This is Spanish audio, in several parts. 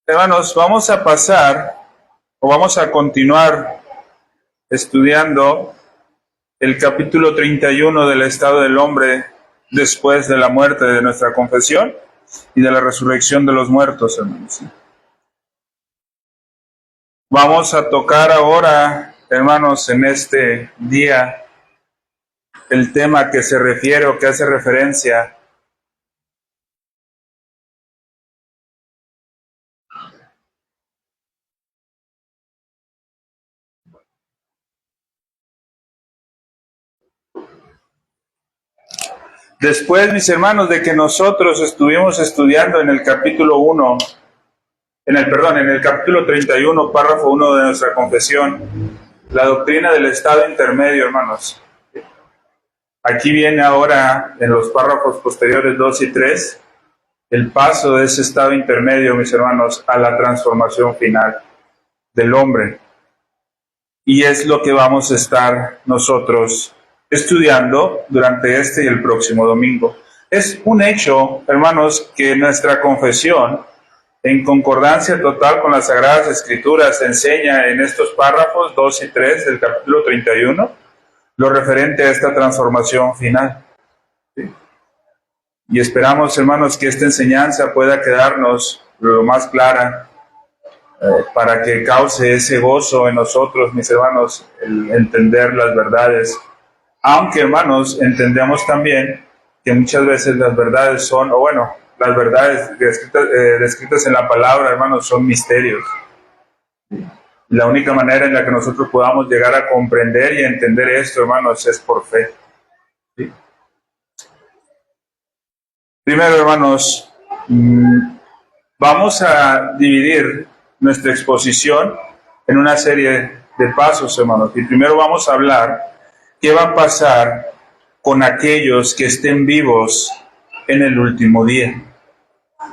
Hermanos, vamos a pasar o vamos a continuar estudiando el capítulo 31 del estado del hombre después de la muerte de nuestra confesión y de la resurrección de los muertos, hermanos. Vamos a tocar ahora, hermanos, en este día el tema que se refiere o que hace referencia después, mis hermanos, de que nosotros estuvimos estudiando en el capítulo 1, en el capítulo 31, párrafo 1 de nuestra confesión, la doctrina del estado intermedio, hermanos. Aquí viene ahora, en los párrafos posteriores 2 y 3, el paso de ese estado intermedio, mis hermanos, a la transformación final del hombre. Y es lo que vamos a estar nosotros estudiando durante este y el próximo domingo. Es un hecho, hermanos, que nuestra confesión, en concordancia total con las Sagradas Escrituras, enseña en estos párrafos 2 y 3 del capítulo 31, lo referente a esta transformación final. ¿Sí? Y esperamos, hermanos, que esta enseñanza pueda quedarnos lo más clara para que cause ese gozo en nosotros, mis hermanos, el entender las verdades. Aunque, hermanos, entendemos también que muchas veces las verdades son, las verdades descritas en la palabra, hermanos, son misterios. La única manera en la que nosotros podamos llegar a comprender y entender esto, hermanos, es por fe. ¿Sí? Primero, hermanos, vamos a dividir nuestra exposición en una serie de pasos, hermanos. Y primero vamos a hablar qué va a pasar con aquellos que estén vivos en el último día.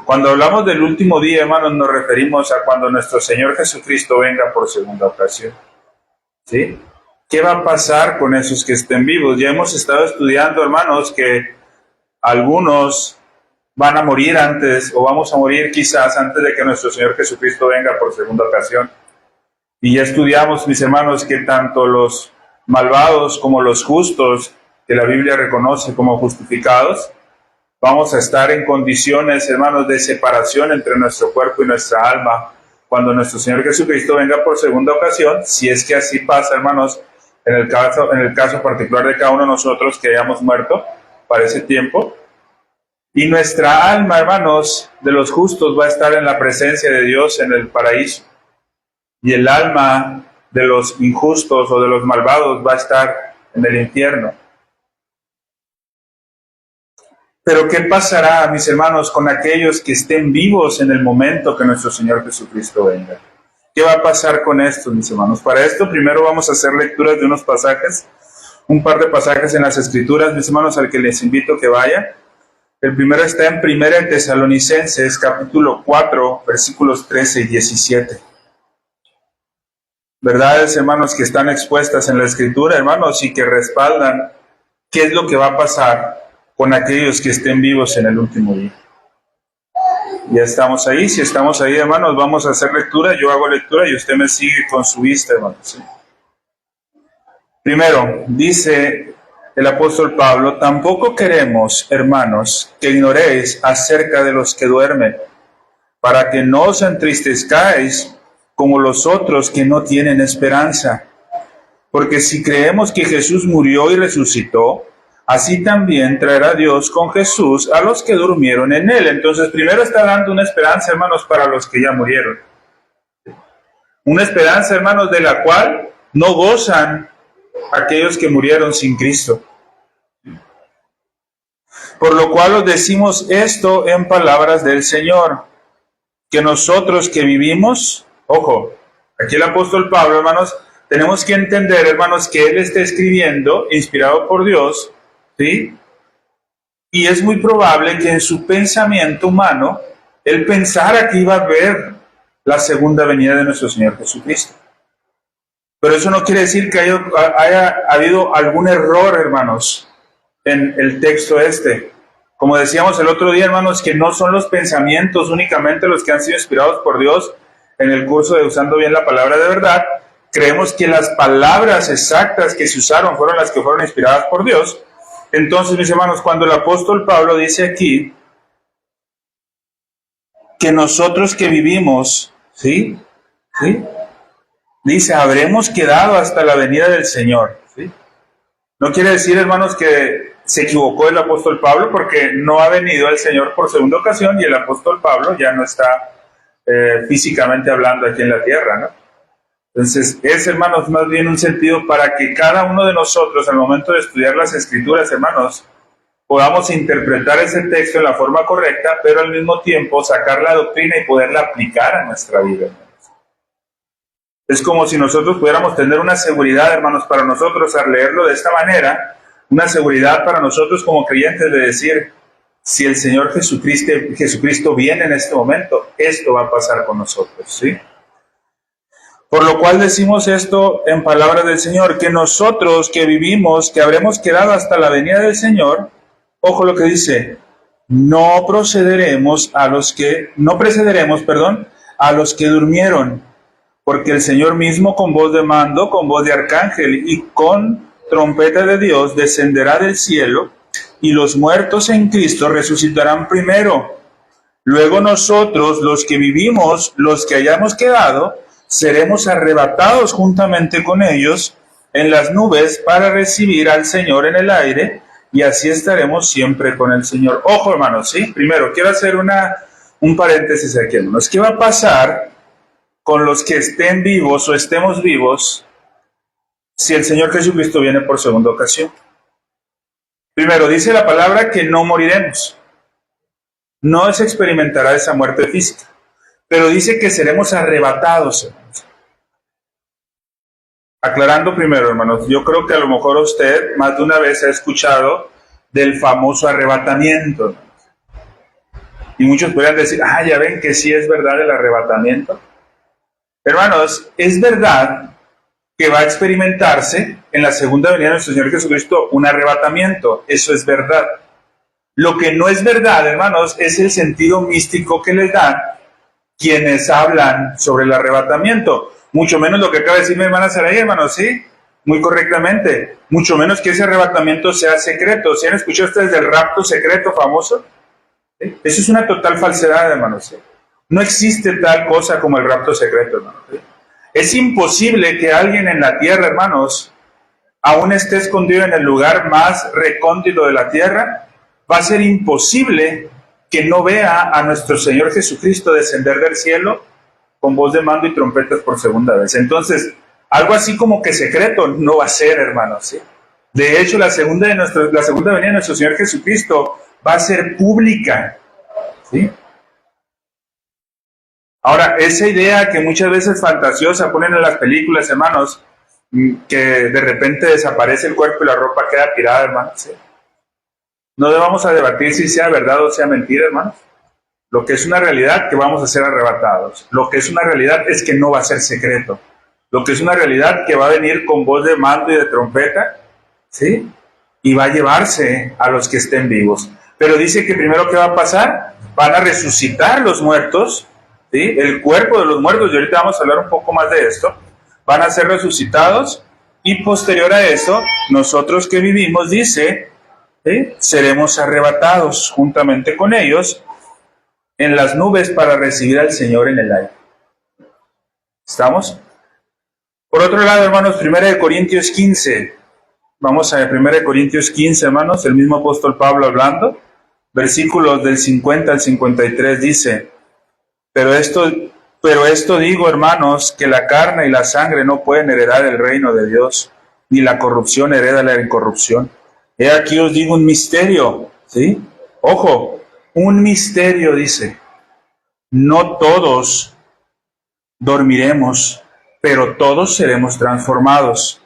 Cuando hablamos del último día, hermanos, nos referimos a cuando nuestro Señor Jesucristo venga por segunda ocasión. ¿Sí? ¿Qué va a pasar con esos que estén vivos? Ya hemos estado estudiando, hermanos, que algunos van a morir antes, o vamos a morir quizás antes de que nuestro Señor Jesucristo venga por segunda ocasión. Y ya estudiamos, mis hermanos, que tanto los malvados como los justos, que la Biblia reconoce como justificados, vamos a estar en condiciones, hermanos, de separación entre nuestro cuerpo y nuestra alma cuando nuestro Señor Jesucristo venga por segunda ocasión, si es que así pasa, hermanos, en el caso particular de cada uno de nosotros que hayamos muerto para ese tiempo. Y nuestra alma, hermanos, de los justos va a estar en la presencia de Dios en el paraíso. Y el alma de los injustos o de los malvados va a estar en el infierno. Pero ¿qué pasará, mis hermanos, con aquellos que estén vivos en el momento que nuestro Señor Jesucristo venga? ¿Qué va a pasar con estos, mis hermanos? Para esto, primero vamos a hacer lecturas de unos pasajes, un par de pasajes en las Escrituras, mis hermanos, al que les invito a que vaya. El primero está en 1 Tesalonicenses, capítulo 4, versículos 13 y 17. Verdades, hermanos, que están expuestas en la Escritura, hermanos, y que respaldan qué es lo que va a pasar con aquellos que estén vivos en el último día. Ya estamos ahí. Si estamos ahí, hermanos, vamos a hacer lectura. Yo hago lectura y usted me sigue con su vista, hermanos. ¿Sí? Primero, dice el apóstol Pablo: tampoco queremos, hermanos, que ignoréis acerca de los que duermen, para que no os entristezcáis como los otros que no tienen esperanza. Porque si creemos que Jesús murió y resucitó, así también traerá Dios con Jesús a los que durmieron en él. Entonces, primero está dando una esperanza, hermanos, para los que ya murieron. Una esperanza, hermanos, de la cual no gozan aquellos que murieron sin Cristo. Por lo cual os decimos esto en palabras del Señor, que nosotros que vivimos, ojo, aquí el apóstol Pablo, hermanos, tenemos que entender, hermanos, que él está escribiendo, inspirado por Dios, ¿sí? Y es muy probable que en su pensamiento humano, él pensara que iba a ver la segunda venida de nuestro Señor Jesucristo. Pero eso no quiere decir que haya habido algún error, hermanos, en el texto este. Como decíamos el otro día, hermanos, que no son los pensamientos únicamente los que han sido inspirados por Dios en el curso de Usando Bien la Palabra de Verdad. Creemos que las palabras exactas que se usaron fueron las que fueron inspiradas por Dios. Entonces, mis hermanos, cuando el apóstol Pablo dice aquí que nosotros que vivimos, ¿sí? Dice, habremos quedado hasta la venida del Señor, ¿sí? No quiere decir, hermanos, que se equivocó el apóstol Pablo, porque no ha venido el Señor por segunda ocasión y el apóstol Pablo ya no está físicamente hablando aquí en la tierra, ¿no? Entonces, es, hermanos, más bien un sentido para que cada uno de nosotros, al momento de estudiar las Escrituras, hermanos, podamos interpretar ese texto en la forma correcta, pero al mismo tiempo sacar la doctrina y poderla aplicar a nuestra vida, hermanos. Es como si nosotros pudiéramos tener una seguridad, hermanos, para nosotros al leerlo de esta manera, una seguridad para nosotros como creyentes de decir, si el Señor Jesucristo viene en este momento, esto va a pasar con nosotros, ¿sí? Por lo cual decimos esto en palabras del Señor, que nosotros que vivimos, que habremos quedado hasta la venida del Señor, ojo lo que dice, no precederemos, a los que durmieron, porque el Señor mismo con voz de mando, con voz de arcángel y con trompeta de Dios descenderá del cielo, y los muertos en Cristo resucitarán primero. Luego nosotros, los que vivimos, los que hayamos quedado, seremos arrebatados juntamente con ellos en las nubes para recibir al Señor en el aire, y así estaremos siempre con el Señor. Ojo, hermanos, ¿sí? Primero, quiero hacer un paréntesis aquí, hermanos. ¿Qué va a pasar con los que estén vivos o estemos vivos si el Señor Jesucristo viene por segunda ocasión? Primero, dice la palabra que no moriremos. No se experimentará esa muerte física. Pero dice que seremos arrebatados, hermanos. Aclarando primero, hermanos, yo creo que a lo mejor usted más de una vez ha escuchado del famoso arrebatamiento, hermanos. Y muchos podrían decir, ya ven que sí es verdad el arrebatamiento. Hermanos, es verdad que va a experimentarse en la segunda venida de nuestro Señor Jesucristo un arrebatamiento. Eso es verdad. Lo que no es verdad, hermanos, es el sentido místico que les dan quienes hablan sobre el arrebatamiento. Mucho menos lo que acaba de decir mi hermana Saray, hermanos, ¿sí? Muy correctamente. Mucho menos que ese arrebatamiento sea secreto. ¿Sí han escuchado ustedes del rapto secreto famoso? ¿Sí? Eso es una total falsedad, hermanos, ¿sí? No existe tal cosa como el rapto secreto, hermanos, ¿sí? Es imposible que alguien en la tierra, hermanos, aún esté escondido en el lugar más recóndito de la tierra. Va a ser imposible que no vea a nuestro Señor Jesucristo descender del cielo con voz de mando y trompetas por segunda vez. Entonces, algo así como que secreto no va a ser, hermanos, ¿sí? De hecho, la segunda venida de nuestro Señor Jesucristo va a ser pública, ¿sí? Ahora, esa idea que muchas veces fantasiosa ponen en las películas, hermanos, que de repente desaparece el cuerpo y la ropa queda tirada, hermanos, ¿sí? No debamos a debatir si sea verdad o sea mentira, hermanos. Lo que es una realidad, que vamos a ser arrebatados. Lo que es una realidad es que no va a ser secreto. Lo que es una realidad, que va a venir con voz de mando y de trompeta, ¿sí? Y va a llevarse a los que estén vivos. Pero dice que primero, ¿qué va a pasar? Van a resucitar los muertos, ¿sí? El cuerpo de los muertos, y ahorita vamos a hablar un poco más de esto. Van a ser resucitados, y posterior a eso, nosotros que vivimos, dice, ¿sí? Seremos arrebatados juntamente con ellos en las nubes para recibir al Señor en el aire. ¿Estamos? Por otro lado, hermanos, 1 Corintios 15. Vamos a 1 Corintios 15, hermanos, el mismo apóstol Pablo hablando. Versículos del 50 al 53 dice, pero esto digo, hermanos, que la carne y la sangre no pueden heredar el reino de Dios, ni la corrupción hereda la incorrupción. He aquí os digo un misterio, ¿sí? Ojo, un misterio, dice. No todos dormiremos, pero todos seremos transformados.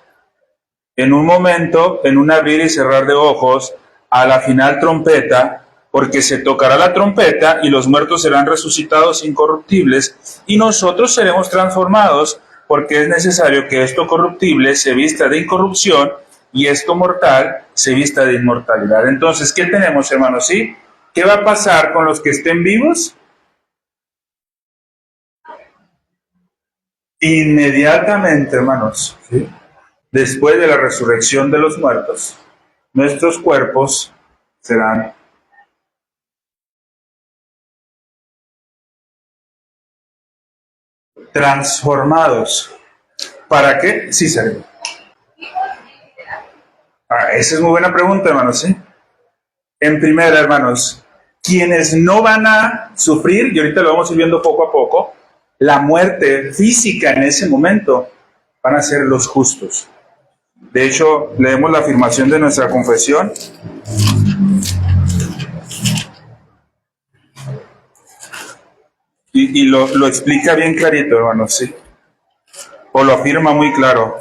En un momento, en un abrir y cerrar de ojos, a la final trompeta, porque se tocará la trompeta y los muertos serán resucitados incorruptibles, y nosotros seremos transformados, porque es necesario que esto corruptible se vista de incorrupción y esto mortal se vista de inmortalidad. Entonces, ¿qué tenemos, hermanos? ¿Sí? ¿Qué va a pasar con los que estén vivos? Inmediatamente, hermanos, ¿sí? Después de la resurrección de los muertos, nuestros cuerpos serán transformados. ¿Para qué? Sí, será. Esa es muy buena pregunta, hermanos, ¿sí? En primera, hermanos, quienes no van a sufrir, y ahorita lo vamos a ir viendo poco a poco, la muerte física en ese momento, van a ser los justos. De hecho, leemos la afirmación de nuestra confesión. Y lo explica bien clarito, hermanos, ¿sí? O lo afirma muy claro.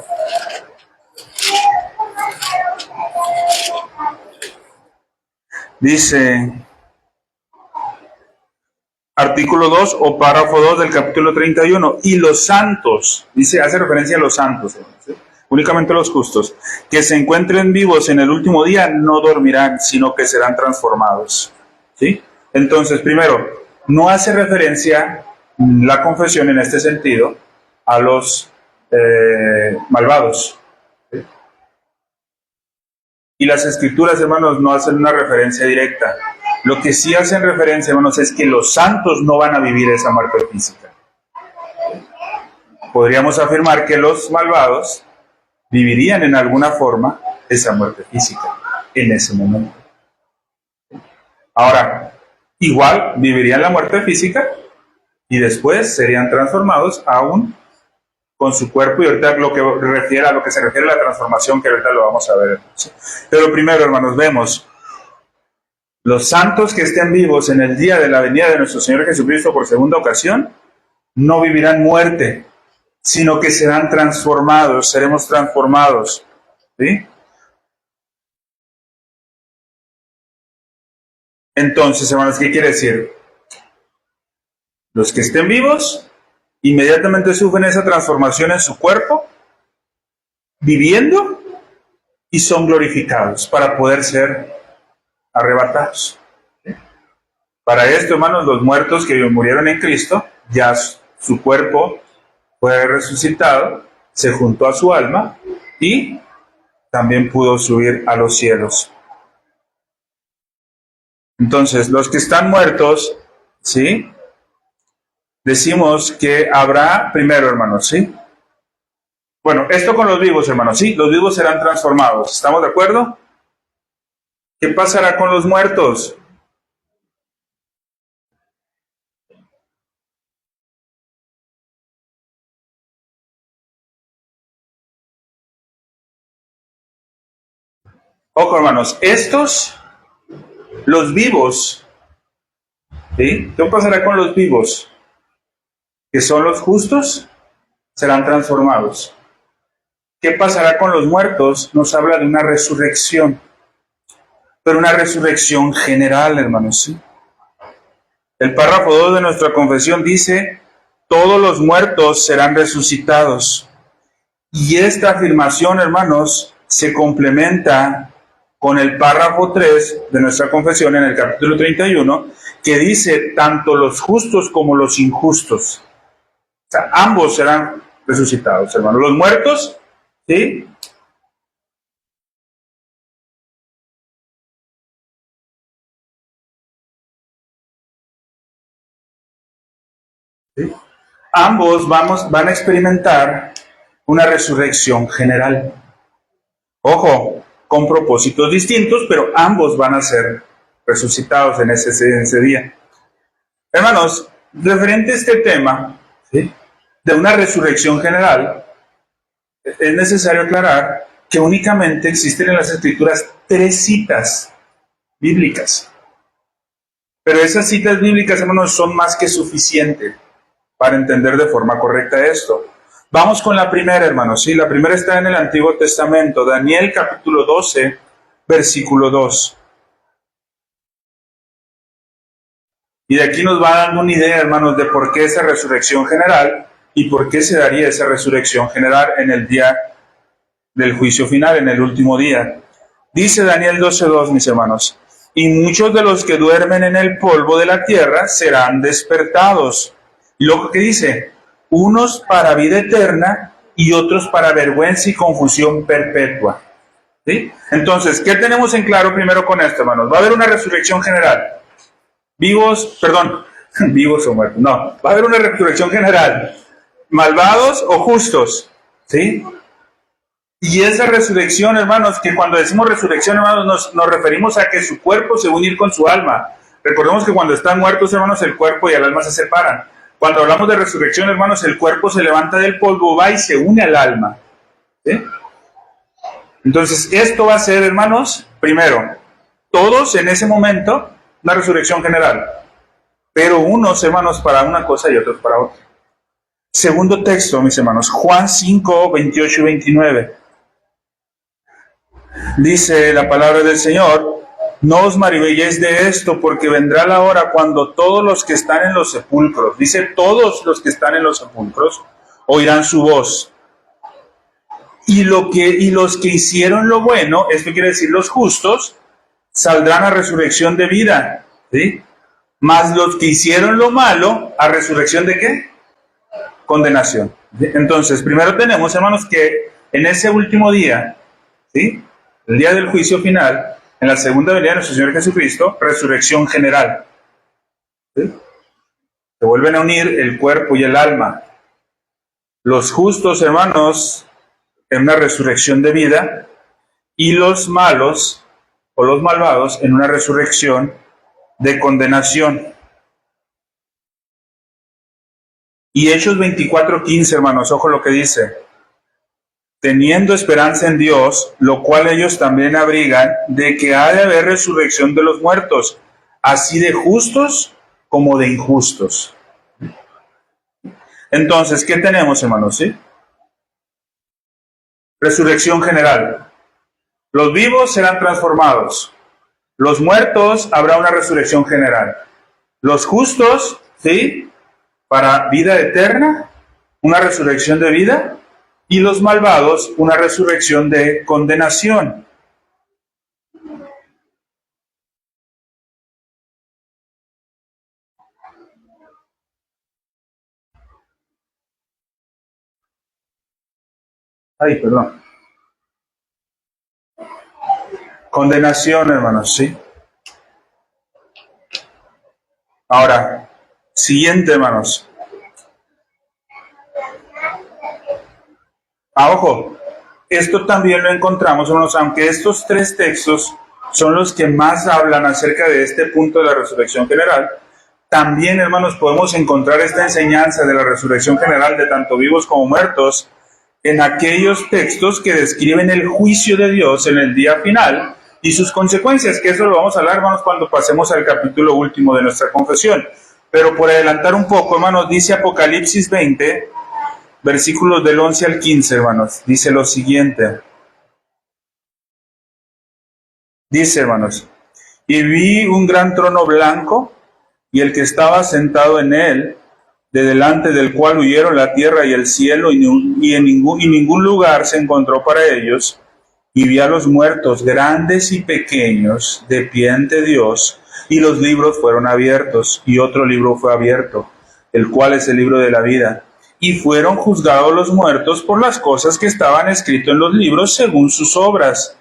Dice, artículo 2 o párrafo 2 del capítulo 31, y los santos, dice, hace referencia a los santos, ¿sí? Únicamente los justos, que se encuentren vivos en el último día no dormirán, sino que serán transformados. ¿Sí? Entonces, primero, no hace referencia la confesión en este sentido a los malvados. ¿Sí? Y las escrituras, hermanos, no hacen una referencia directa. Lo que sí hacen referencia, hermanos, es que los santos no van a vivir esa muerte física. Podríamos afirmar que los malvados vivirían en alguna forma esa muerte física en ese momento. Ahora, igual vivirían la muerte física y después serían transformados aún con su cuerpo, y ahorita lo que se refiere a la transformación, que ahorita lo vamos a ver. Pero primero, hermanos, vemos los santos que estén vivos en el día de la venida de nuestro Señor Jesucristo por segunda ocasión, no vivirán muerte, sino que serán transformados, seremos transformados. ¿Sí? Entonces, hermanos, ¿qué quiere decir? Los que estén vivos, inmediatamente sufren esa transformación en su cuerpo, viviendo, y son glorificados para poder ser arrebatados. ¿Sí? Para esto, hermanos, los muertos que murieron en Cristo, ya su cuerpo fue resucitado, se juntó a su alma y también pudo subir a los cielos. Entonces, los que están muertos, ¿sí? Decimos que habrá, primero, hermanos, ¿sí? Bueno, esto con los vivos, hermanos, ¿sí? Los vivos serán transformados, ¿estamos de acuerdo? ¿Qué pasará con los muertos? Ojo, hermanos, estos, los vivos, ¿sí? ¿Qué pasará con los vivos? Que son los justos, serán transformados. ¿Qué pasará con los muertos? Nos habla de una resurrección, pero una resurrección general, hermanos, ¿sí? El párrafo 2 de nuestra confesión dice, todos los muertos serán resucitados. Y esta afirmación, hermanos, se complementa con el párrafo 3 de nuestra confesión en el capítulo 31, que dice, tanto los justos como los injustos. O sea, ambos serán resucitados, hermanos. Los muertos, ¿sí? ¿Sí? Ambos van a experimentar una resurrección general. Ojo, con propósitos distintos, pero ambos van a ser resucitados en ese día. Hermanos, referente a este tema, ¿sí?, de una resurrección general, es necesario aclarar que únicamente existen en las Escrituras 3 citas bíblicas. Pero esas citas bíblicas, hermanos, son más que suficientes para entender de forma correcta esto. Vamos con la primera, hermanos. Sí, la primera está en el Antiguo Testamento, Daniel capítulo 12, versículo 2. Y de aquí nos va dando una idea, hermanos, de por qué esa resurrección general y por qué se daría esa resurrección general en el día del juicio final, en el último día. Dice Daniel 12:2, mis hermanos, y muchos de los que duermen en el polvo de la tierra serán despertados. Y luego que dice, unos para vida eterna y otros para vergüenza y confusión perpetua. ¿Sí? Entonces, ¿qué tenemos en claro primero con esto, hermanos? Va a haber una resurrección general. Vivos o muertos. No, va a haber una resurrección general. Malvados o justos. ¿Sí? Y esa resurrección, hermanos, que cuando decimos resurrección, hermanos, nos referimos a que su cuerpo se va a unir con su alma. Recordemos que cuando están muertos, hermanos, el cuerpo y el alma se separan. Cuando hablamos de resurrección, hermanos, el cuerpo se levanta del polvo, va y se une al alma. ¿Sí? Entonces, esto va a ser, hermanos, primero, todos en ese momento, una resurrección general. Pero unos, hermanos, para una cosa y otros para otra. Segundo texto, mis hermanos, Juan 5, 28 y 29. Dice la palabra del Señor, no os maravilléis de esto, porque vendrá la hora cuando todos los que están en los sepulcros, dice todos los que están en los sepulcros, oirán su voz. Y los que hicieron lo bueno, esto quiere decir los justos, saldrán a resurrección de vida, ¿sí? Mas los que hicieron lo malo, ¿a resurrección de qué? Condenación. Entonces, primero tenemos, hermanos, que en ese último día, ¿sí? El día del juicio final, en la segunda venida de nuestro Señor Jesucristo, resurrección general. ¿Sí? Se vuelven a unir el cuerpo y el alma. Los justos, hermanos, en una resurrección de vida, y los malos o los malvados en una resurrección de condenación. Y Hechos 24:15, hermanos, ojo lo que dice. Teniendo esperanza en Dios, lo cual ellos también abrigan, de que ha de haber resurrección de los muertos, así de justos como de injustos. Entonces, ¿qué tenemos, hermanos? ¿Sí? Resurrección general. Los vivos serán transformados. Los muertos habrá una resurrección general. Los justos, ¿sí? Para vida eterna, una resurrección de vida. Y los malvados, una resurrección de condenación. Ay, perdón. Condenación, hermanos, ¿sí? Ahora, siguiente, hermanos. Ojo, esto también lo encontramos, hermanos, aunque estos tres textos son los que más hablan acerca de este punto de la resurrección general, también, hermanos, podemos encontrar esta enseñanza de la resurrección general de tanto vivos como muertos en aquellos textos que describen el juicio de Dios en el día final y sus consecuencias, que eso lo vamos a hablar, hermanos, cuando pasemos al capítulo último de nuestra confesión. Pero por adelantar un poco, hermanos, dice Apocalipsis 20, versículos del 11 al 15, hermanos, dice lo siguiente. Dice, hermanos, y vi un gran trono blanco, y el que estaba sentado en él, de delante del cual huyeron la tierra y el cielo, y ningún lugar se encontró para ellos, y vi a los muertos, grandes y pequeños, de pie ante Dios, y los libros fueron abiertos, y otro libro fue abierto, el cual es el libro de la vida. Y fueron juzgados los muertos por las cosas que estaban escritas en los libros según sus obras.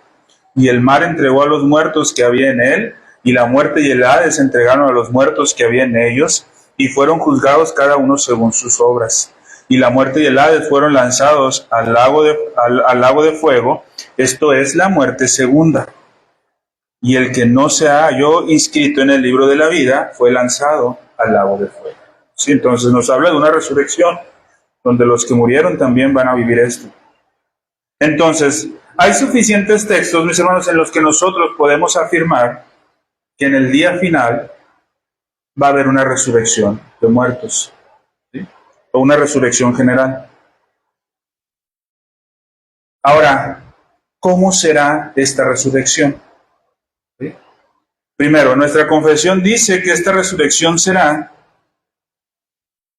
Y el mar entregó a los muertos que había en él, y la muerte y el Hades entregaron a los muertos que había en ellos, y fueron juzgados cada uno según sus obras. Y la muerte y el Hades fueron lanzados al lago de fuego, esto es la muerte segunda. Y el que no se halló inscrito en el libro de la vida fue lanzado al lago de fuego. Sí, entonces nos habla de una resurrección, donde los que murieron también van a vivir esto. Entonces, hay suficientes textos, mis hermanos, en los que nosotros podemos afirmar que en el día final va a haber una resurrección de muertos, ¿sí? O una resurrección general. Ahora, ¿cómo será esta resurrección? ¿Sí? Primero, nuestra confesión dice que esta resurrección será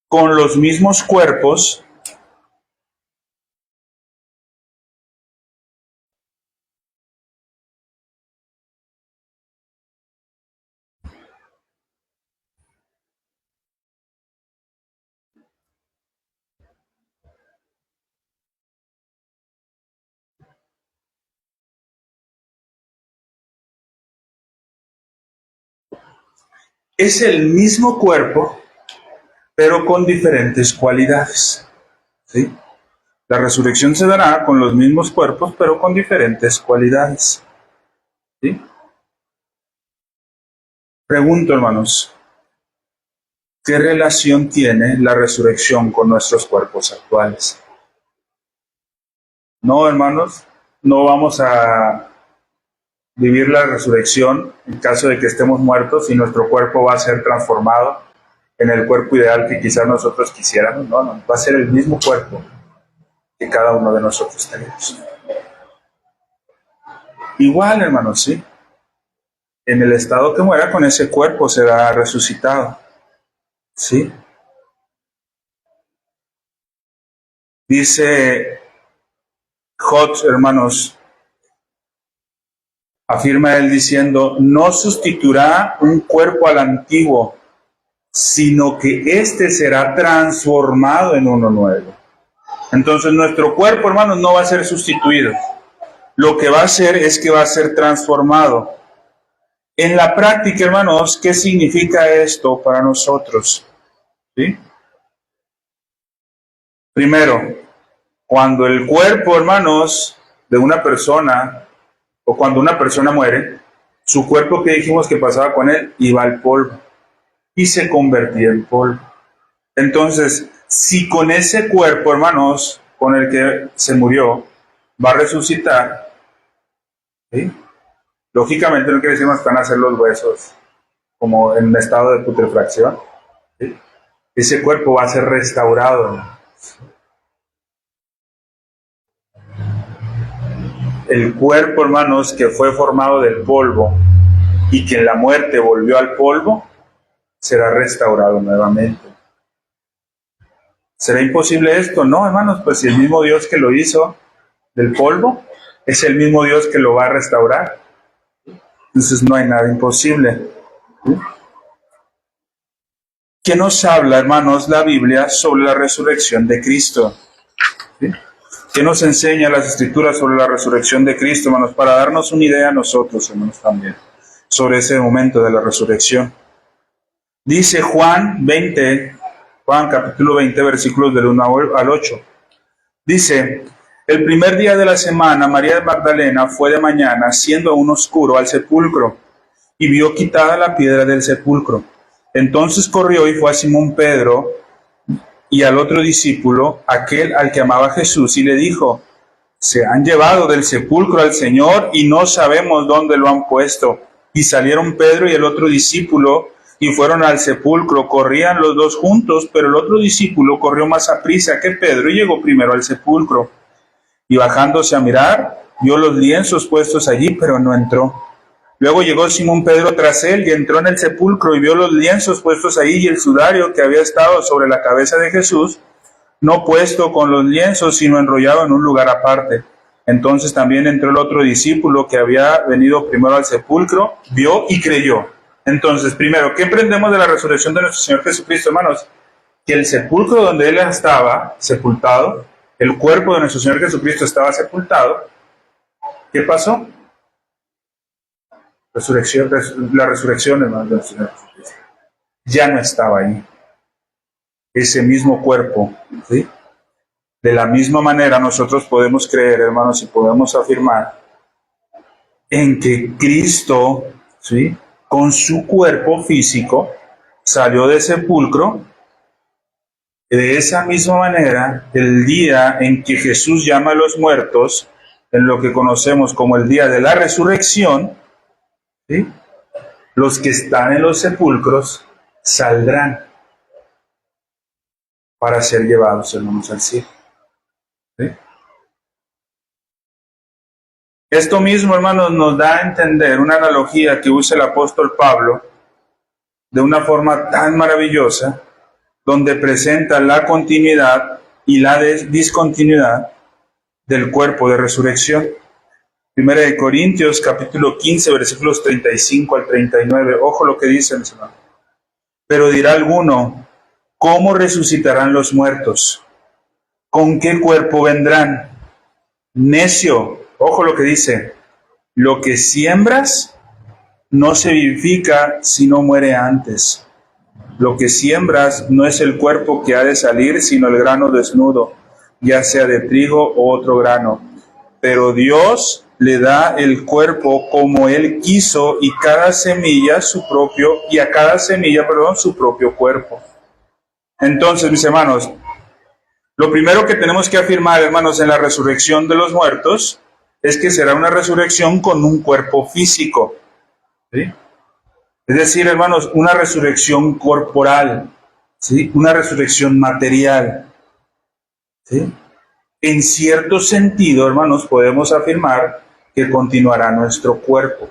con los mismos cuerpos Es el mismo cuerpo, pero con diferentes cualidades. ¿Sí? La resurrección se dará con los mismos cuerpos, pero con diferentes cualidades. ¿Sí? Pregunto, hermanos, ¿qué relación tiene la resurrección con nuestros cuerpos actuales? No, hermanos, no vamos a vivir la resurrección en caso de que estemos muertos y nuestro cuerpo va a ser transformado en el cuerpo ideal que quizás nosotros quisiéramos. No, no, va a ser el mismo cuerpo que cada uno de nosotros tenemos. Igual, hermanos, sí. En el estado que muera, con ese cuerpo será resucitado. ¿Sí? Dice Hodge, hermanos, afirma él diciendo, no sustituirá un cuerpo al antiguo, sino que éste será transformado en uno nuevo. Entonces nuestro cuerpo, hermanos, no va a ser sustituido. Lo que va a hacer es que va a ser transformado. En la práctica, hermanos, ¿qué significa esto para nosotros? ¿Sí? Primero, cuando el cuerpo, hermanos, de una persona, o cuando una persona muere, su cuerpo, que dijimos que pasaba con él, iba al polvo y se convertía en polvo. Entonces, si con ese cuerpo, hermanos, con el que se murió, va a resucitar, ¿sí? Lógicamente no quiere decir que van a hacer los huesos como en estado de putrefacción. ¿Sí? Ese cuerpo va a ser restaurado. El cuerpo, hermanos, que fue formado del polvo y que en la muerte volvió al polvo, será restaurado nuevamente. ¿Será imposible esto? No, hermanos, pues si el mismo Dios que lo hizo del polvo es el mismo Dios que lo va a restaurar. Entonces no hay nada imposible. ¿Sí? ¿Qué nos habla, hermanos, la Biblia sobre la resurrección de Cristo? ¿Sí? ¿Qué nos enseña las Escrituras sobre la resurrección de Cristo, hermanos? Para darnos una idea a nosotros, hermanos, también, sobre ese momento de la resurrección. Dice Juan capítulo 20, versículos del 1 al 8. Dice, el primer día de la semana, María Magdalena fue de mañana, siendo aún oscuro, al sepulcro, y vio quitada la piedra del sepulcro. Entonces corrió y fue a Simón Pedro y al otro discípulo, aquel al que amaba Jesús, y le dijo, se han llevado del sepulcro al Señor y no sabemos dónde lo han puesto. Y salieron Pedro y el otro discípulo y fueron al sepulcro. Corrían los dos juntos, pero el otro discípulo corrió más aprisa que Pedro y llegó primero al sepulcro. Y bajándose a mirar, vio los lienzos puestos allí, pero no entró. Luego llegó Simón Pedro tras él y entró en el sepulcro y vio los lienzos puestos ahí y el sudario que había estado sobre la cabeza de Jesús, no puesto con los lienzos, sino enrollado en un lugar aparte. Entonces también entró el otro discípulo que había venido primero al sepulcro, vio y creyó. Entonces, primero, ¿qué aprendemos de la resurrección de nuestro Señor Jesucristo, hermanos? Que el sepulcro donde Él estaba sepultado, el cuerpo de nuestro Señor Jesucristo estaba sepultado. ¿Qué pasó? La resurrección, hermanos, del Señor Jesucristo. Ya no estaba ahí. Ese mismo cuerpo, ¿sí? De la misma manera nosotros podemos creer, hermanos, y podemos afirmar en que Cristo, ¿sí?, con su cuerpo físico salió del sepulcro. De esa misma manera, el día en que Jesús llama a los muertos, en lo que conocemos como el día de la resurrección, ¿sí?, los que están en los sepulcros saldrán para ser llevados, hermanos, al cielo. ¿Sí? Esto mismo, hermanos, nos da a entender una analogía que usa el apóstol Pablo de una forma tan maravillosa, donde presenta la continuidad y la discontinuidad del cuerpo de resurrección. Primera de Corintios, capítulo 15, versículos 35 al 39. Ojo lo que dice el Señor. Pero dirá alguno, ¿cómo resucitarán los muertos? ¿Con qué cuerpo vendrán? Necio, ojo lo que dice, lo que siembras, no se vivifica si no muere antes. Lo que siembras no es el cuerpo que ha de salir, sino el grano desnudo, ya sea de trigo o otro grano. Pero Dios le da el cuerpo como Él quiso, y cada semilla su propio, y a cada semilla, su propio cuerpo. Entonces, mis hermanos, lo primero que tenemos que afirmar, hermanos, en la resurrección de los muertos, es que será una resurrección con un cuerpo físico, ¿sí? Es decir, hermanos, una resurrección corporal, ¿sí? Una resurrección material, ¿sí? En cierto sentido, hermanos, podemos afirmar que continuará nuestro cuerpo,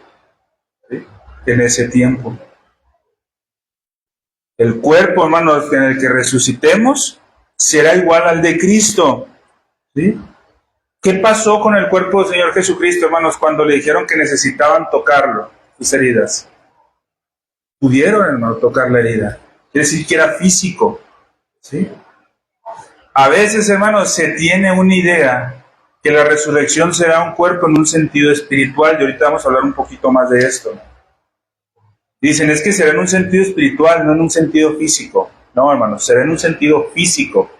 ¿sí? En ese tiempo. El cuerpo, hermanos, en el que resucitemos será igual al de Cristo, ¿sí? ¿Qué pasó con el cuerpo del Señor Jesucristo, hermanos, cuando le dijeron que necesitaban tocarlo, sus heridas? Pudieron, hermano, tocar la herida. Quiere decir que era físico, ¿sí? A veces, hermanos, se tiene una idea que la resurrección será un cuerpo en un sentido espiritual, y ahorita vamos a hablar un poquito más de esto. Dicen, es que será en un sentido espiritual, no en un sentido físico. No, hermanos, será en un sentido físico,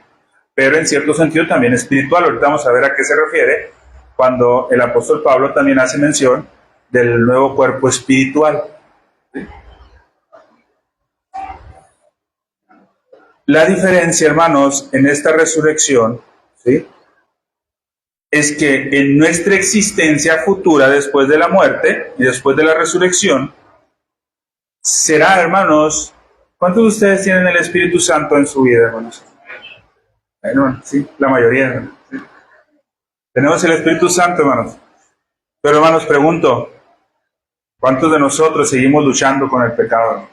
pero en cierto sentido también espiritual. Ahorita vamos a ver a qué se refiere cuando el apóstol Pablo también hace mención del nuevo cuerpo espiritual. La diferencia, hermanos, en esta resurrección, ¿sí?, es que en nuestra existencia futura, después de la muerte y después de la resurrección, será, hermanos, ¿cuántos de ustedes tienen el Espíritu Santo en su vida, hermanos? Bueno, sí, la mayoría, hermanos, ¿sí? Tenemos el Espíritu Santo, hermanos. Pero, hermanos, pregunto, ¿cuántos de nosotros seguimos luchando con el pecado?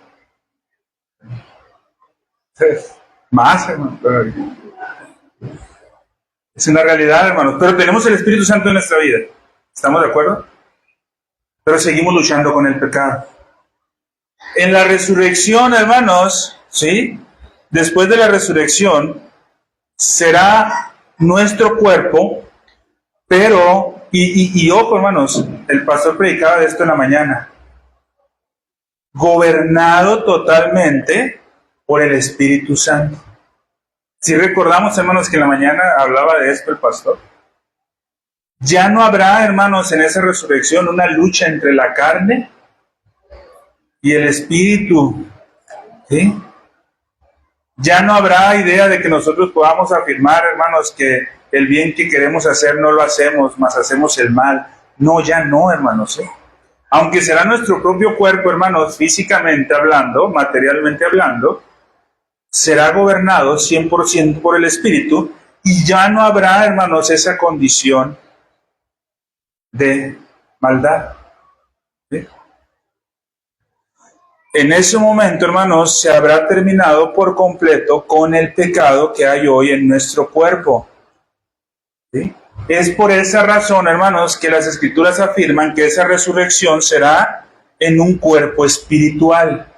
Más, hermanos. Es una realidad, hermanos. Pero tenemos el Espíritu Santo en nuestra vida. ¿Estamos de acuerdo? Pero seguimos luchando con el pecado. En la resurrección, hermanos, ¿sí?, después de la resurrección, será nuestro cuerpo, pero, y ojo, hermanos, el pastor predicaba de esto en la mañana, gobernado totalmente por el Espíritu Santo. Si recordamos, hermanos, que en la mañana hablaba de esto el pastor, ya no habrá, hermanos, en esa resurrección una lucha entre la carne y el Espíritu, ¿sí? Ya no habrá idea de que nosotros podamos afirmar, hermanos, que el bien que queremos hacer no lo hacemos, mas hacemos el mal. No, ya no, hermanos, ¿sí? Aunque será nuestro propio cuerpo, hermanos, físicamente hablando, materialmente hablando, será gobernado 100% por el Espíritu, y ya no habrá, hermanos, esa condición de maldad, ¿sí? En ese momento, hermanos, se habrá terminado por completo con el pecado que hay hoy en nuestro cuerpo, ¿sí? Es por esa razón, hermanos, que las Escrituras afirman que esa resurrección será en un cuerpo espiritual,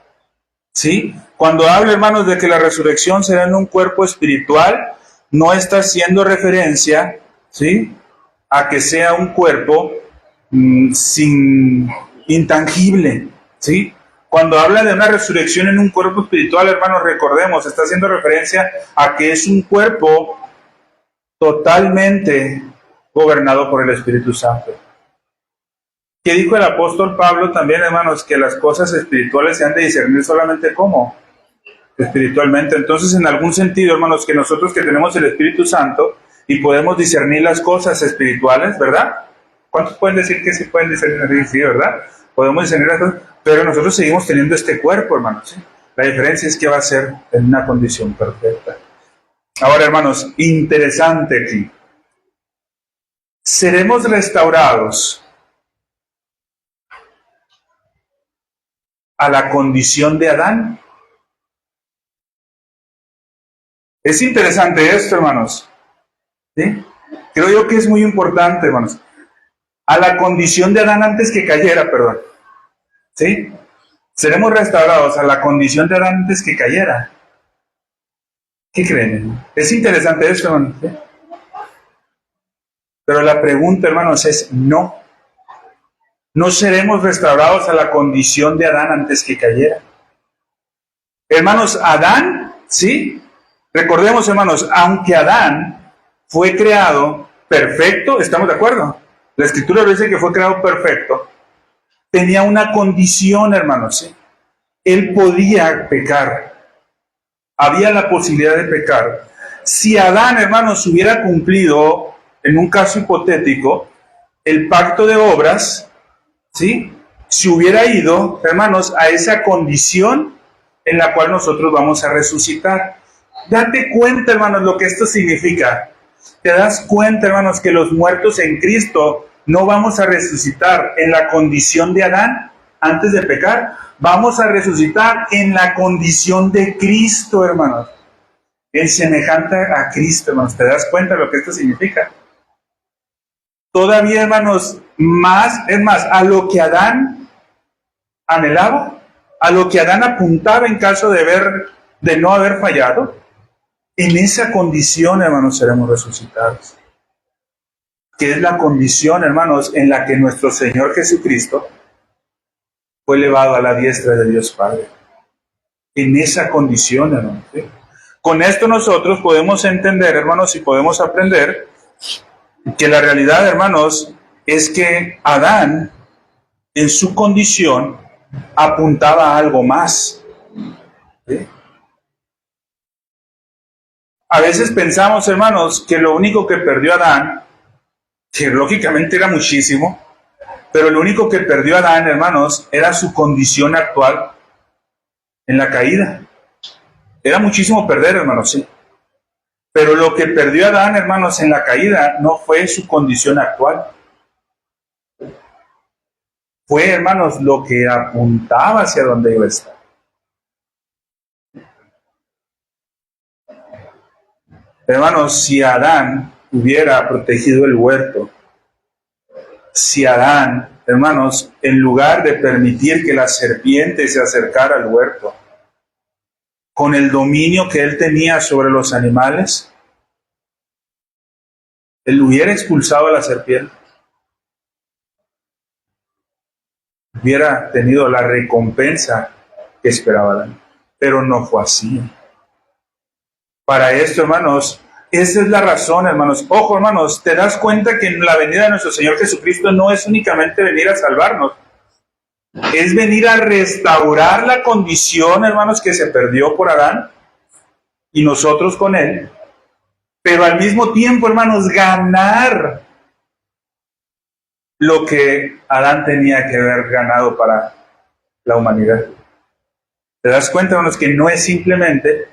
¿sí? Cuando habla, hermanos, de que la resurrección será en un cuerpo espiritual, no está haciendo referencia, ¿sí?, a que sea un cuerpo intangible, ¿sí? Cuando habla de una resurrección en un cuerpo espiritual, hermanos, recordemos, está haciendo referencia a que es un cuerpo totalmente gobernado por el Espíritu Santo. ¿Qué dijo el apóstol Pablo también, hermanos? Que las cosas espirituales se han de discernir solamente ¿cómo? Espiritualmente. Entonces, en algún sentido, hermanos, que nosotros que tenemos el Espíritu Santo y podemos discernir las cosas espirituales, ¿verdad? ¿Cuántos pueden decir que sí pueden discernir? Sí, ¿verdad? Podemos discernir las cosas, pero nosotros seguimos teniendo este cuerpo, hermanos, ¿sí? La diferencia es que va a ser en una condición perfecta. Ahora, hermanos, interesante aquí. ¿Seremos restaurados a la condición de Adán? Es interesante esto, hermanos, ¿sí? Creo yo que es muy importante, hermanos. A la condición de Adán antes que cayera, perdón, ¿sí? Seremos restaurados a la condición de Adán antes que cayera. ¿Qué creen? Es interesante esto, hermanos, ¿sí? Pero la pregunta, hermanos, es no. No seremos restaurados a la condición de Adán antes que cayera. Hermanos, Adán, ¿sí? Recordemos, hermanos, aunque Adán fue creado perfecto, ¿estamos de acuerdo? La Escritura dice que fue creado perfecto. Tenía una condición, hermanos, ¿sí? Él podía pecar. Había la posibilidad de pecar. Si Adán, hermanos, hubiera cumplido, en un caso hipotético, el pacto de obras, ¿sí? Si hubiera ido, hermanos, a esa condición en la cual nosotros vamos a resucitar. Date cuenta, hermanos, lo que esto significa. ¿Te das cuenta, hermanos, que los muertos en Cristo no vamos a resucitar en la condición de Adán antes de pecar? Vamos a resucitar en la condición de Cristo, hermanos. En semejante a Cristo, hermanos. ¿Te das cuenta de lo que esto significa? Todavía, hermanos, es más, a lo que Adán anhelaba, a lo que Adán apuntaba en caso de no haber fallado, en esa condición, hermanos, seremos resucitados. Que es la condición, hermanos, en la que nuestro Señor Jesucristo fue elevado a la diestra de Dios Padre. En esa condición, hermanos. ¿Sí? Con esto nosotros podemos entender, hermanos, y podemos aprender que la realidad, hermanos, es que Adán, en su condición, apuntaba a algo más. ¿Sí? A veces pensamos, hermanos, que lo único que perdió Adán, que lógicamente era muchísimo, pero lo único que perdió Adán, hermanos, era su condición actual en la caída. Era muchísimo perder, hermanos, sí. Pero lo que perdió Adán, hermanos, en la caída no fue su condición actual. Fue, hermanos, lo que apuntaba hacia donde iba a estar. Hermanos, si Adán hubiera protegido el huerto, si Adán, hermanos, en lugar de permitir que la serpiente se acercara al huerto, con el dominio que él tenía sobre los animales, él hubiera expulsado a la serpiente, hubiera tenido la recompensa que esperaba Adán. Pero no fue así. Para esto, hermanos, esa es la razón, hermanos. Ojo, hermanos, te das cuenta que la venida de nuestro Señor Jesucristo no es únicamente venir a salvarnos, es venir a restaurar la condición, hermanos, que se perdió por Adán y nosotros con él, pero al mismo tiempo, hermanos, ganar lo que Adán tenía que haber ganado para la humanidad. ¿Te das cuenta, hermanos, que no es simplemente?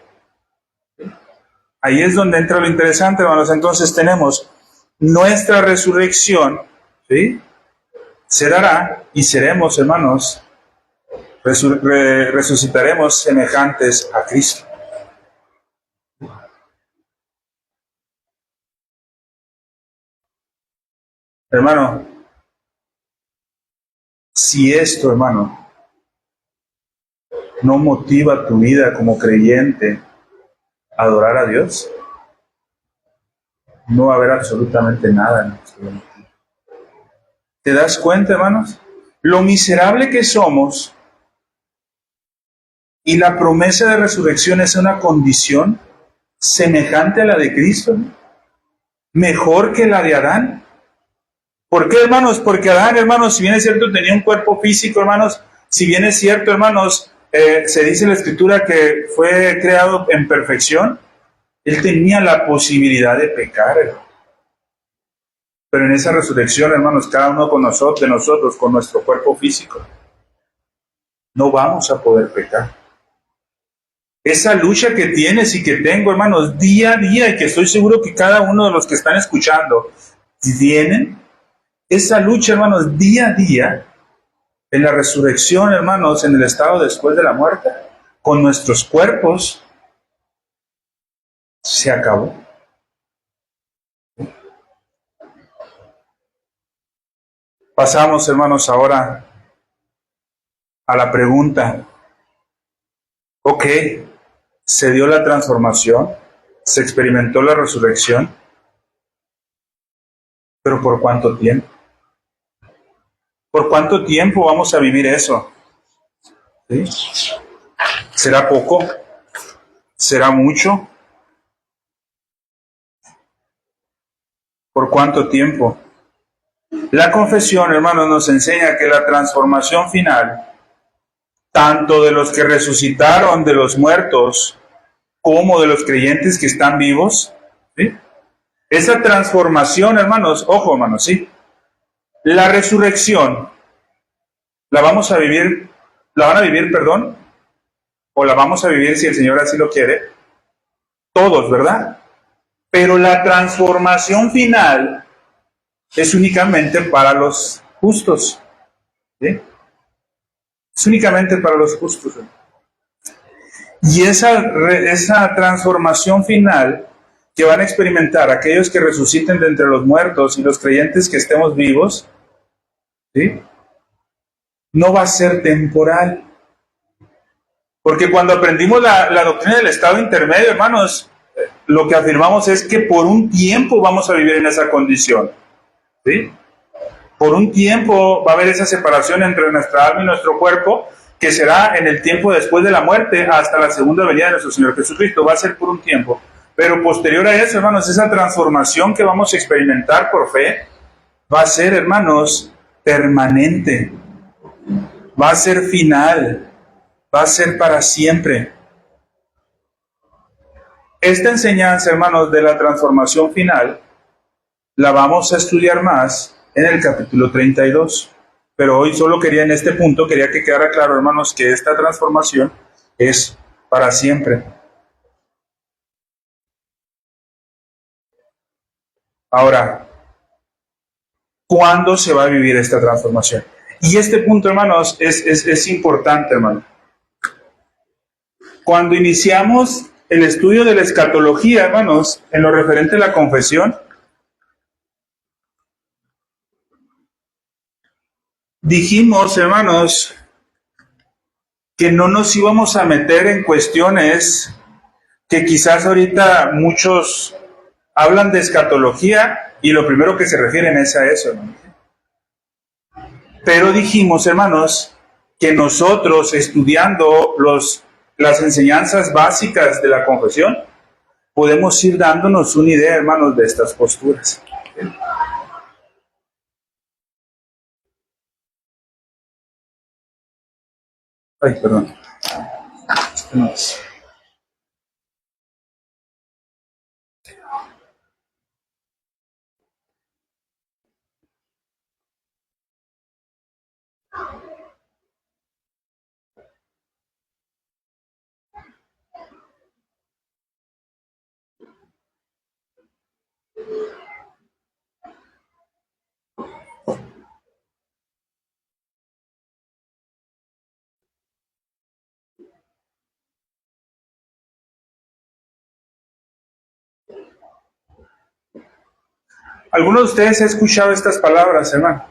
Ahí es donde entra lo interesante, hermanos. Entonces tenemos nuestra resurrección, ¿sí? Se dará y seremos, hermanos, resucitaremos semejantes a Cristo. Hermano, si esto, hermano, no motiva tu vida como creyente a adorar a Dios, no va a haber absolutamente nada en nuestra vida. ¿Te das cuenta, hermanos? Lo miserable que somos y la promesa de resurrección es una condición semejante a la de Cristo, ¿no? Mejor que la de Adán. ¿Por qué, hermanos? Porque Adán, hermanos, si bien es cierto, tenía un cuerpo físico, hermanos, si bien es cierto, hermanos, se dice en la Escritura que fue creado en perfección, él tenía la posibilidad de pecar, hermano. Pero en esa resurrección, hermanos, cada uno de nosotros, con nuestro cuerpo físico, no vamos a poder pecar. Esa lucha que tienes y que tengo, hermanos, día a día, y que estoy seguro que cada uno de los que están escuchando tienen, esa lucha, hermanos, día a día, en la resurrección, hermanos, en el estado después de la muerte, con nuestros cuerpos, se acabó. Pasamos, hermanos, ahora a la pregunta. Ok, se dio la transformación, se experimentó la resurrección, pero ¿por cuánto tiempo? ¿Por cuánto tiempo vamos a vivir eso? ¿Sí? ¿Será poco? ¿Será mucho? ¿Por cuánto tiempo? La confesión, hermanos, nos enseña que la transformación final, tanto de los que resucitaron de los muertos, como de los creyentes que están vivos, ¿sí? Esa transformación, hermanos, ojo, hermanos, ¿sí? La resurrección, ¿la vamos a vivir, la van a vivir, perdón? ¿O la vamos a vivir si el Señor así lo quiere? Todos, ¿verdad? Pero la transformación final es únicamente para los justos, ¿sí? Es únicamente para los justos. Y esa transformación final que van a experimentar aquellos que resuciten de entre los muertos y los creyentes que estemos vivos, ¿sí? No va a ser temporal. Porque cuando aprendimos la doctrina del estado intermedio, hermanos, lo que afirmamos es que por un tiempo vamos a vivir en esa condición, ¿sí? Por un tiempo va a haber esa separación entre nuestra alma y nuestro cuerpo, que será en el tiempo después de la muerte hasta la segunda venida de nuestro Señor Jesucristo. Va a ser por un tiempo. Pero posterior a eso, hermanos, esa transformación que vamos a experimentar por fe va a ser, hermanos, permanente. Va a ser final. Va a ser para siempre. Esta enseñanza, hermanos, de la transformación final, la vamos a estudiar más en el capítulo 32. Pero hoy solo quería, en este punto, quería que quedara claro, hermanos, que esta transformación es para siempre. Ahora, ¿cuándo se va a vivir esta transformación? Y este punto, hermanos, es importante, hermano. Cuando iniciamos el estudio de la escatología, hermanos, en lo referente a la confesión, dijimos, hermanos, que no nos íbamos a meter en cuestiones que quizás ahorita muchos hablan de escatología y lo primero que se refieren es a eso, ¿no? Pero dijimos, hermanos, que nosotros estudiando las enseñanzas básicas de la confesión, podemos ir dándonos una idea, hermanos, de estas posturas. Ay, perdón. ¿Alguno de ustedes ha escuchado estas palabras, hermano?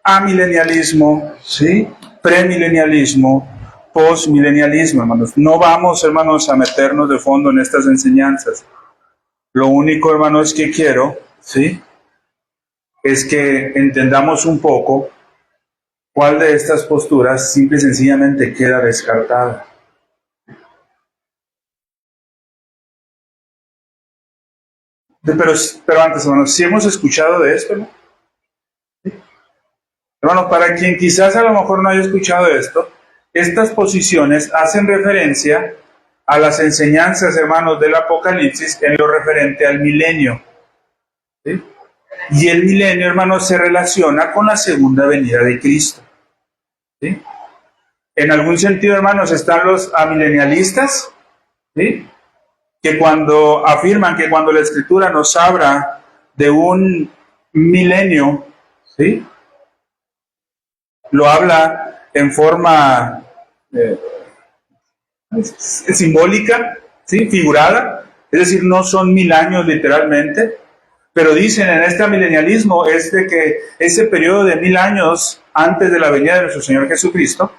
Amilenialismo, ¿sí? Premilenialismo, postmilenialismo, hermanos. No vamos, hermanos, a meternos de fondo en estas enseñanzas. Lo único, hermanos, que quiero, ¿sí?, es que entendamos un poco cuál de estas posturas simple y sencillamente queda descartada. Pero antes, hermanos, ¿sí hemos escuchado de esto, no? ¿Sí? Hermanos, para quien quizás a lo mejor no haya escuchado esto, estas posiciones hacen referencia a las enseñanzas, hermanos, del Apocalipsis en lo referente al milenio, ¿sí? Y el milenio, hermanos, se relaciona con la segunda venida de Cristo, ¿sí? En algún sentido, hermanos, están los amilenialistas, ¿sí?, que cuando afirman que cuando la Escritura nos habla de un milenio, ¿sí?, lo habla en forma simbólica, ¿sí?, figurada, es decir, no son 1000 años literalmente, pero dicen en este milenialismo es de que ese periodo de 1000 años antes de la venida de nuestro Señor Jesucristo,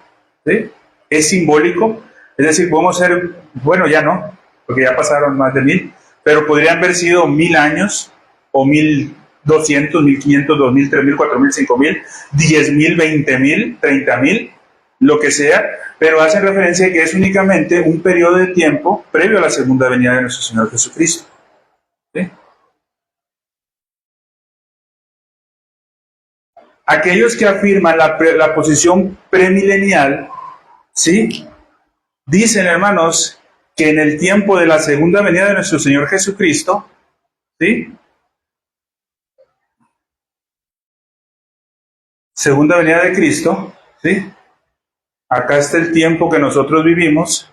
¿sí?, es simbólico, es decir, podemos ser, bueno, ya no, porque ya pasaron más de 1000, pero podrían haber sido 1000 años o 1000 200, 1500, 2000, 3000, 4000, 5000, 10,000, 20,000, 30,000, lo que sea, pero hace referencia a que es únicamente un periodo de tiempo previo a la segunda venida de nuestro Señor Jesucristo. ¿Sí? Aquellos que afirman la posición premilenial, ¿sí?, dicen, hermanos, que en el tiempo de la segunda venida de nuestro Señor Jesucristo, ¿sí?, segunda venida de Cristo, ¿sí?, acá está el tiempo que nosotros vivimos.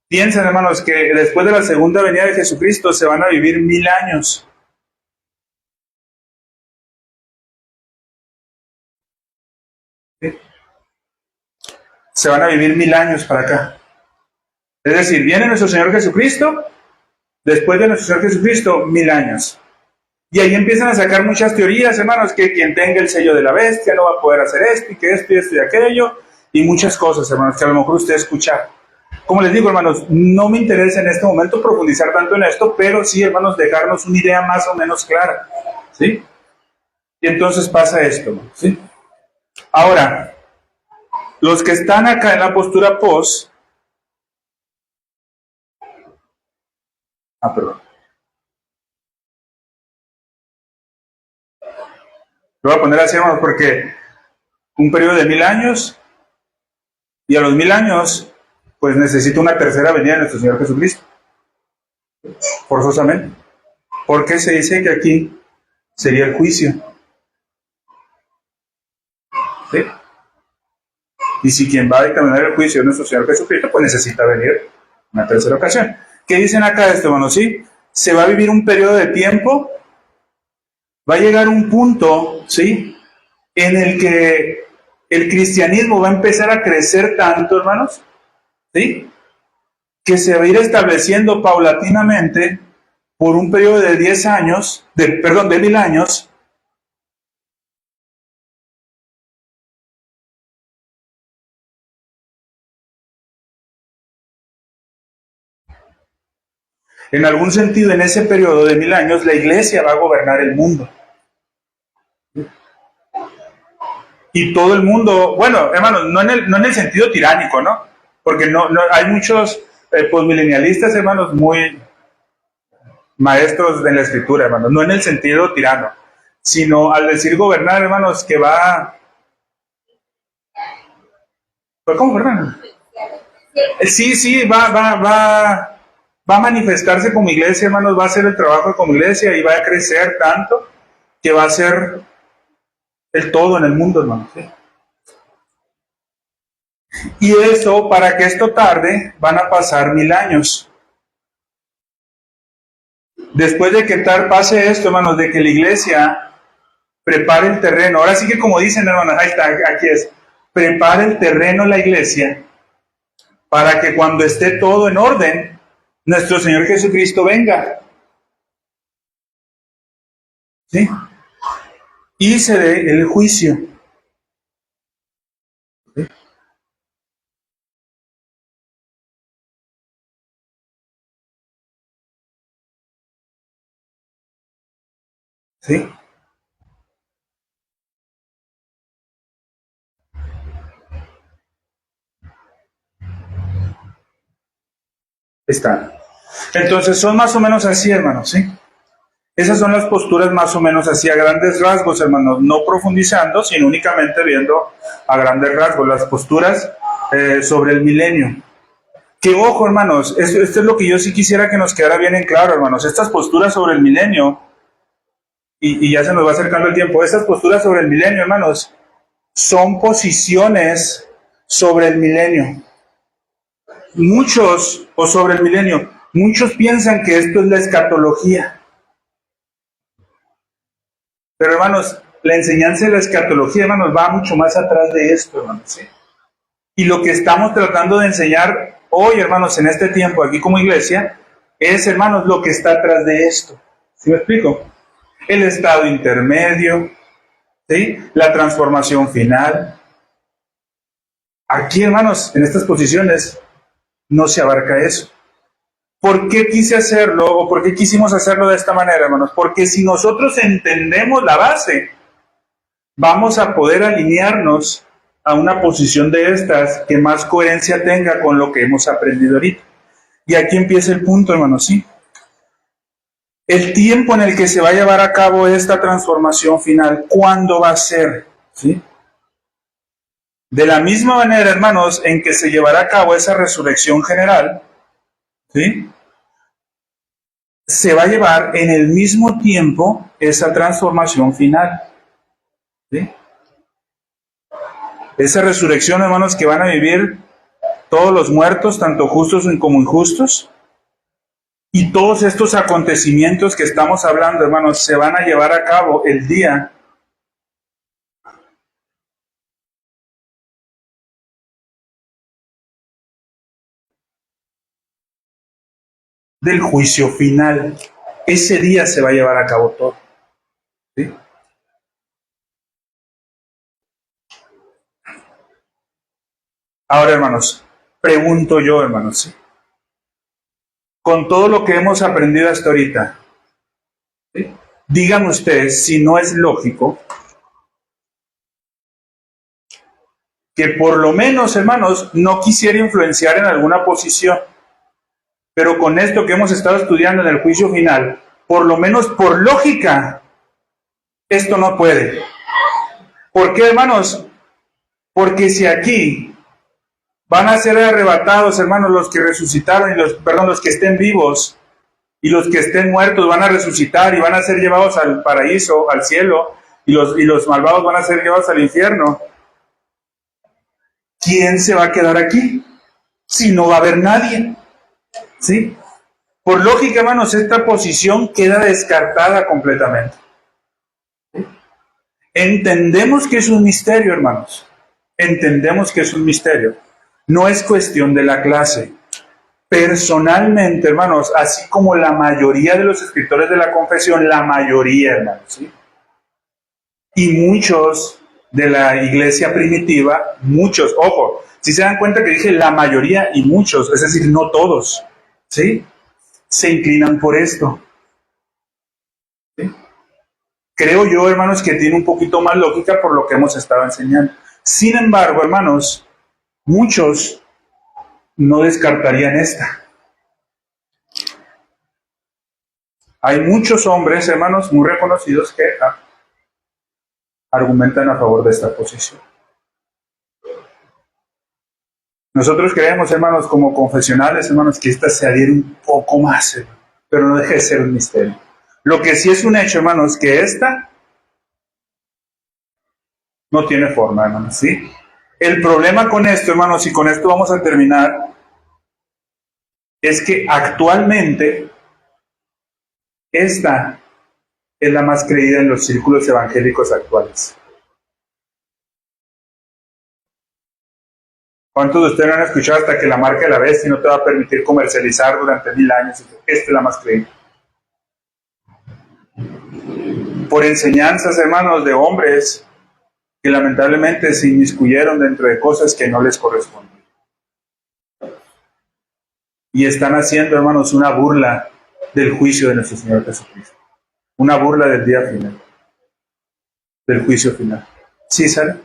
Piensen, hermanos, que después de la segunda venida de Jesucristo se van a vivir 1000 años. ¿Sí? Se van a vivir 1000 años para acá. Es decir, viene nuestro Señor Jesucristo, después de nuestro Señor Jesucristo, 1000 años. Y ahí empiezan a sacar muchas teorías, hermanos, que quien tenga el sello de la bestia no va a poder hacer esto, y que esto y esto y aquello, y muchas cosas, hermanos, que a lo mejor ustedes escucharon. Como les digo, hermanos, no me interesa en este momento profundizar tanto en esto, pero sí, hermanos, dejarnos una idea más o menos clara, ¿sí? Y entonces pasa esto, ¿sí? Ahora, los que están acá en la postura pos, perdón. Lo voy a poner así, hermanos, porque un periodo de 1000 años, y a los 1000 años, pues necesito una tercera venida de nuestro Señor Jesucristo. Forzosamente. Porque se dice que aquí sería el juicio. ¿Sí? Y si quien va a dictaminar el juicio es nuestro Señor Jesucristo, pues necesita venir una tercera ocasión. ¿Qué dicen acá esto, hermanos? ¿Sí? Se va a vivir un periodo de tiempo, va a llegar un punto, ¿sí?, en el que el cristianismo va a empezar a crecer tanto, hermanos, ¿sí?, que se va a ir estableciendo paulatinamente por un periodo de 10 años, de 1000 años, en algún sentido, en ese periodo de 1000 años, la iglesia va a gobernar el mundo. Y todo el mundo, bueno, hermanos, no en el sentido tiránico, ¿no? Porque no hay muchos posmilenialistas, hermanos, muy maestros de la escritura, hermanos, no en el sentido tirano, sino al decir gobernar, hermanos, que va... ¿Cómo, perdón? Sí, va a manifestarse como iglesia, hermanos, va a hacer el trabajo como iglesia y va a crecer tanto que va a ser el todo en el mundo, hermanos. ¿Sí? Y eso, para que esto tarde, van a pasar 1000 años. Después de que pase esto, hermanos, de que la iglesia prepare el terreno, ahora sí que como dicen, hermanos, ahí está, aquí es, prepare el terreno la iglesia, para que cuando esté todo en orden, nuestro Señor Jesucristo venga. ¿Sí? Y se dé el juicio. ¿Sí? ¿Sí? Está. Entonces son más o menos así, hermanos, ¿sí? Esas son las posturas más o menos así a grandes rasgos, hermanos, no profundizando, sino únicamente viendo a grandes rasgos las posturas sobre el milenio. Que ojo, hermanos, esto es lo que yo sí quisiera que nos quedara bien en claro, hermanos, estas posturas sobre el milenio, y ya se nos va acercando el tiempo, estas posturas sobre el milenio, hermanos, son posiciones sobre el milenio. Muchos piensan que esto es la escatología. Pero, hermanos, la enseñanza de la escatología, hermanos, va mucho más atrás de esto, hermanos. ¿Sí? Y lo que estamos tratando de enseñar hoy, hermanos, en este tiempo, aquí como iglesia, es, hermanos, lo que está atrás de esto. ¿Sí me explico? El estado intermedio, ¿sí?, la transformación final. Aquí, hermanos, en estas posiciones, no se abarca eso. ¿Por qué quise hacerlo o por qué quisimos hacerlo de esta manera, hermanos? Porque si nosotros entendemos la base, vamos a poder alinearnos a una posición de estas que más coherencia tenga con lo que hemos aprendido ahorita. Y aquí empieza el punto, hermanos, ¿sí? El tiempo en el que se va a llevar a cabo esta transformación final, ¿cuándo va a ser? ¿Sí? De la misma manera, hermanos, en que se llevará a cabo esa resurrección general, ¿sí? Se va a llevar en el mismo tiempo esa transformación final, ¿sí? Esa resurrección, hermanos, que van a vivir todos los muertos, tanto justos como injustos, y todos estos acontecimientos que estamos hablando, hermanos, se van a llevar a cabo el día del juicio final. Ese día se va a llevar a cabo todo, ¿sí? Ahora, hermanos, pregunto yo, hermanos, ¿sí? Con todo lo que hemos aprendido hasta ahorita, ¿sí? Díganme ustedes si no es lógico que por lo menos, hermanos, no quisiera influenciar en alguna posición, pero con esto que hemos estado estudiando en el juicio final, por lo menos por lógica, esto no puede. ¿Por qué, hermanos? Porque si aquí van a ser arrebatados, hermanos, los que resucitaron, y los que estén vivos, y los que estén muertos van a resucitar y van a ser llevados al paraíso, al cielo, y los malvados van a ser llevados al infierno. ¿Quién se va a quedar aquí? Si no va a haber nadie, ¿sí? Por lógica, hermanos, esta posición queda descartada completamente. Entendemos que es un misterio, hermanos. Entendemos que es un misterio. No es cuestión de la clase. Personalmente, hermanos, así como la mayoría de los escritores de la confesión, la mayoría, hermanos, ¿sí? Y muchos de la iglesia primitiva, muchos, ojo, si se dan cuenta que dije la mayoría y muchos, es decir, no todos, ¿sí? Se inclinan por esto, ¿sí? Creo yo, hermanos, que tiene un poquito más lógica por lo que hemos estado enseñando. Sin embargo, hermanos, muchos no descartarían esta. Hay muchos hombres, hermanos, muy reconocidos que argumentan a favor de esta posición. Nosotros creemos, hermanos, como confesionales, hermanos, que esta se adhiere un poco más, pero no deja de ser un misterio. Lo que sí es un hecho, hermanos, que esta no tiene forma, hermanos, ¿sí? El problema con esto, hermanos, y con esto vamos a terminar, es que actualmente esta es la más creída en los círculos evangélicos actuales. ¿Cuántos de ustedes no han escuchado hasta que la marca de la bestia no te va a permitir comercializar durante 1000 años? Esta es la más creída. Por enseñanzas, hermanos, de hombres que lamentablemente se inmiscuyeron dentro de cosas que no les corresponden. Y están haciendo, hermanos, una burla del juicio de nuestro Señor Jesucristo. Una burla del día final. Del juicio final. ¿Sí, Sara?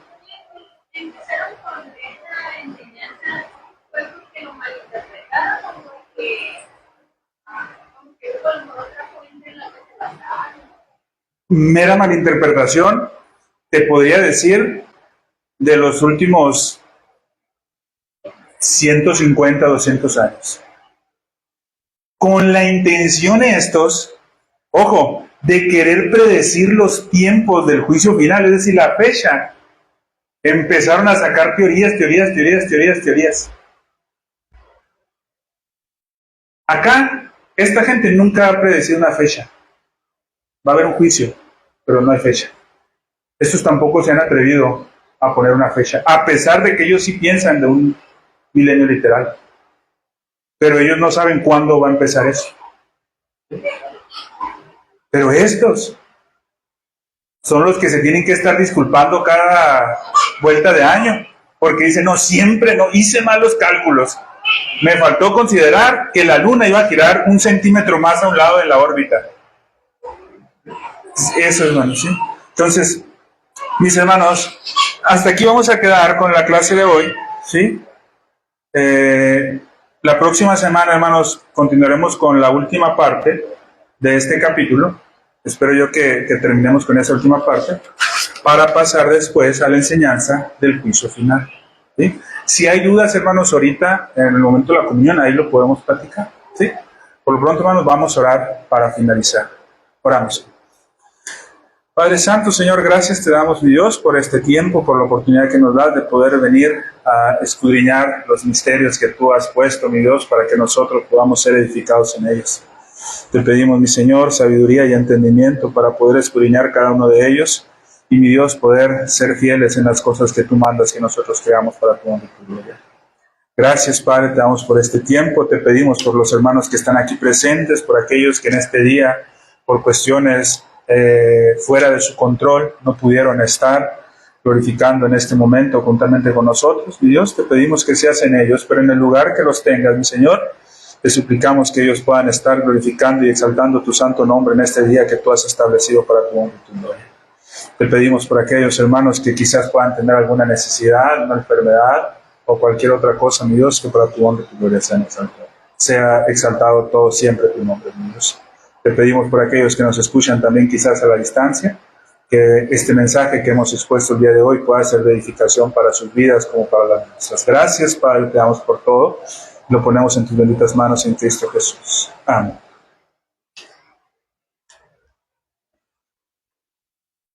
Mera malinterpretación, te podría decir, de los últimos 150, 200 años. Con la intención estos, ojo, de querer predecir los tiempos del juicio final, es decir, la fecha. Empezaron a sacar teorías. Acá, esta gente nunca ha predecido una fecha. Va a haber un juicio, pero no hay fecha. Estos tampoco se han atrevido a poner una fecha, a pesar de que ellos sí piensan de un milenio literal. Pero ellos no saben cuándo va a empezar eso. Pero estos son los que se tienen que estar disculpando cada vuelta de año, porque dicen, no, siempre no, hice malos cálculos. Me faltó considerar que la Luna iba a girar 1 centímetro más a un lado de la órbita. Eso, hermanos, ¿sí? Entonces, mis hermanos, hasta aquí vamos a quedar con la clase de hoy, ¿sí? La próxima semana, hermanos, continuaremos con la última parte de este capítulo. Espero yo que terminemos con esa última parte para pasar después a la enseñanza del juicio final, ¿sí? Si hay dudas, hermanos, ahorita, en el momento de la comunión, ahí lo podemos platicar, ¿sí? Por lo pronto, hermanos, vamos a orar para finalizar. Oramos. Padre Santo, Señor, gracias te damos, mi Dios, por este tiempo, por la oportunidad que nos das de poder venir a escudriñar los misterios que tú has puesto, mi Dios, para que nosotros podamos ser edificados en ellos. Te pedimos, mi Señor, sabiduría y entendimiento para poder escudriñar cada uno de ellos y, mi Dios, poder ser fieles en las cosas que tú mandas que nosotros creamos para tu honra y tu gloria. Gracias, Padre, te damos por este tiempo. Te pedimos por los hermanos que están aquí presentes, por aquellos que en este día, por cuestiones fuera de su control, no pudieron estar glorificando en este momento juntamente con nosotros. Mi Dios, te pedimos que seas en ellos, pero en el lugar que los tengas, mi Señor, te suplicamos que ellos puedan estar glorificando y exaltando tu santo nombre en este día que tú has establecido para tu honra y tu gloria. Te pedimos por aquellos hermanos que quizás puedan tener alguna necesidad, una enfermedad o cualquier otra cosa, mi Dios, que para tu honra y tu gloria sea exaltado todo siempre tu nombre, mi Dios. Te pedimos por aquellos que nos escuchan también quizás a la distancia, que este mensaje que hemos expuesto el día de hoy pueda ser de edificación para sus vidas como para las nuestras. Gracias, Padre, te damos por todo. Lo ponemos en tus benditas manos en Cristo Jesús. Amén.